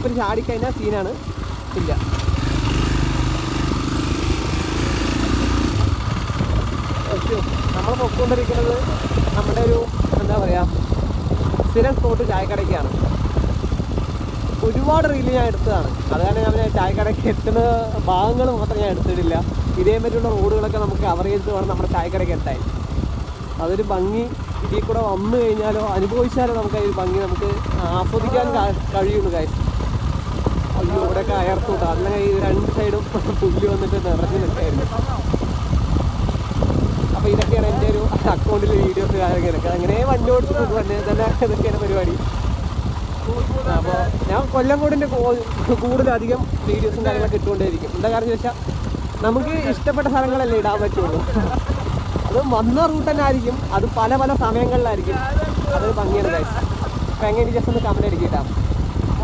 മൂപ്പര് ചാടിക്കഴിഞ്ഞാൽ സീനാണ്. ഇല്ല നമ്മൾ പൊയ്ക്കൊണ്ടിരിക്കുന്നത് നമ്മുടെ ഒരു എന്താ പറയുക സ്ഥിരം സ്പോട്ട് ചായക്കടയ്ക്കാണ്. ഒരുപാട് റീല് ഞാൻ എടുത്തതാണ്. അത് കാരണം ഞാൻ ചായക്കടയ്ക്ക് എത്തുന്ന ഭാഗങ്ങൾ മാത്രം ഞാൻ എടുത്തിട്ടില്ല. ഇതേ പറ്റിയുള്ള റോഡുകളൊക്കെ നമുക്ക് കവർ ചെയ്തിട്ട് വേണം നമ്മുടെ ചായക്കടയ്ക്ക് എത്താൻ. അതൊരു ഭംഗി ഇതിൽ കൂടെ വന്നു കഴിഞ്ഞാലോ അനുഭവിച്ചാലോ നമുക്ക് ഒരു ഭംഗി നമുക്ക് ആസ്വദിക്കാൻ കഴിയുന്നു കാര്യം. അയ്യോ ഇവിടെയൊക്കെ അയർത്തൂട്ടോ, അല്ലെങ്കിൽ ഈ രണ്ട് സൈഡും പുല്ല് വന്നിട്ട് നിറഞ്ഞു നിൽക്കായിരുന്നു. അപ്പോൾ ഇതൊക്കെയാണ് എൻ്റെ ഒരു അക്കൗണ്ടിൽ വീഡിയോസ് കാര്യങ്ങളൊക്കെ. അങ്ങനെ വണ്ടി ഓടിച്ച് തന്നെ ഇതൊക്കെയാണ് പരിപാടി. അപ്പോൾ ഞാൻ കൊല്ലംകോടിൻ്റെ കൂടുതലധികം വീഡിയോസും കാര്യങ്ങളൊക്കെ ഇട്ടുകൊണ്ടേയിരിക്കും. എന്താ കാരണം ചോദിച്ചാൽ നമുക്ക് ഇഷ്ടപ്പെട്ട സ്ഥലങ്ങളല്ലേ ഇടാൻ പറ്റുള്ളൂ. അത് വന്ന റൂട്ട് തന്നെ ആയിരിക്കും, അത് പല പല സമയങ്ങളിലായിരിക്കും. അത് ഭംഗിയാണ് കാര്യം. അപ്പോൾ എങ്ങനെ ജസ്റ്റ് ഒന്ന് കമന്റ് അടിക്കിട്ടാം.